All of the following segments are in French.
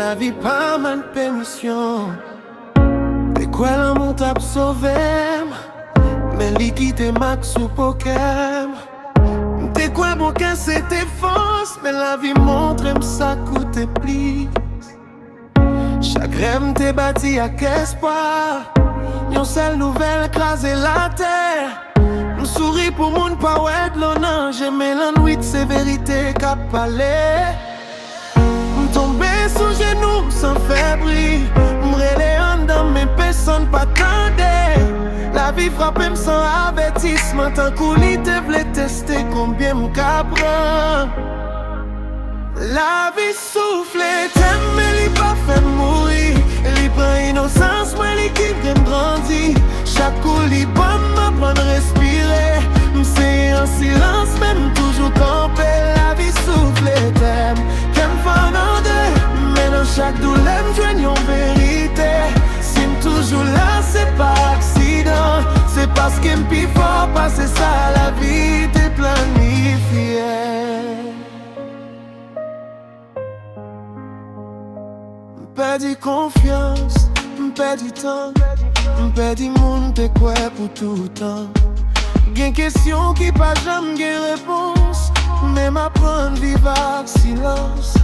la vie pas mal permission. De quoi l'amour t'a sauvé, mais liquide max ou poker. De quoi mon cœur c'était fausse, mais la vie montre ça coûte pli. Chaque rêve t'est bâti avec espoir. Yon seule nouvelle écraser la terre. Nous souris pour moun pas ouais de l'honneur. J'aime la nuit, c'est vérité qu'a parlé. M'tomber sous genoux sans fébrile. M'rêler en dans mes personnes pas tendez. La vie frappe sans avertissement. Tant qu'ouli te v'lait tester combien m'capran. La vie souffle, t'aimes mais li pas fait mourir. Li prend innocence, moi li qui vient grandir. Chaque coup li bon m'apprendre respirer. M'seye en silence, même toujours camper. La vie souffle, t'aimes, qu'elle m'fend en deux. Mais dans chaque douleur m'joigne en vérité. Si m'toujours là, c'est pas accident. C'est parce que m'pi fort, passer ça la vie t'est planifiée. M'perdi confiance, m'perdi temps, m'perdi moun te quoi pour tout temps. Gen question qui pas jamais gen réponse, mais m'apprendre vivre avec silence.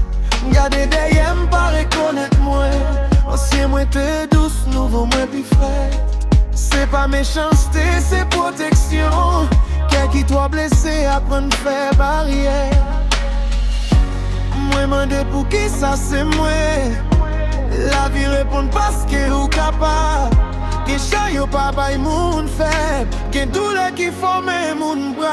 M'garder derrière m'pas reconnaître moi. Ancien moi te douce, nouveau moi plus frais. C'est pas méchanceté, c'est protection. Quel qui toi blessé, apprendre faire barrière. Moi mande pour qui ça c'est moi. La vie répond parce que ou capable. Que chat yo pas bay moun faible. Que douleur qui forme moun bras.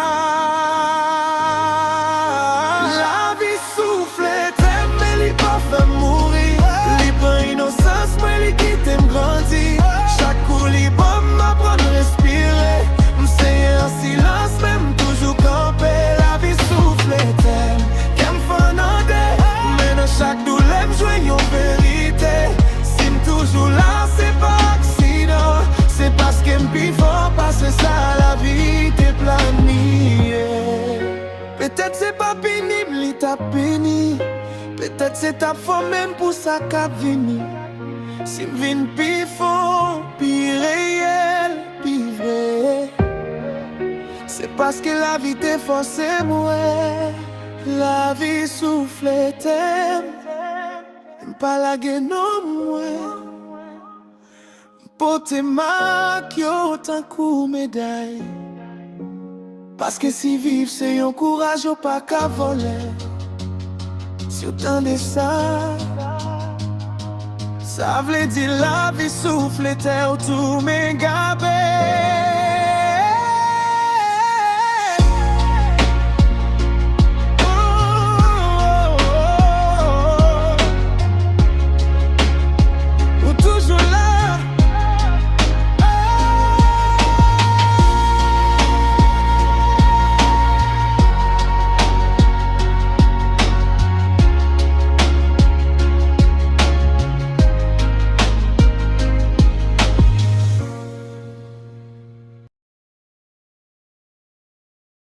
La vie souffle, t'aime mais li pas fait mourir. Li prend innocence, mais li qui t'aime grandir. Chaque coup li bon m'apprendre respirer. M'seye en silence, même toujours camper. La vie souffle, t'aime, qu'elle m'fend en deux. Mais dans chaque douleur m'joigne en vérité. Si m'toujours là, c'est pas accident. C'est parce que m'pi fort passer ça la vie t'est planifiée. Peut-être c'est pas pénible, li t'a péni. Peut-être c'est ta faute même pour ça qu'a vini. Si m'vin pi fort, pi réel, pi vrai. C'est parce que la vie t'est forcée moi. La vie souffle t'aime. Pas la gueule non moi. Pote mak yo tant coup médaille. Parce que si vivre c'est un courage ou pas qu'à voler. Si autant de ça, ça veut dire la vie souffle terre tout m'égabé.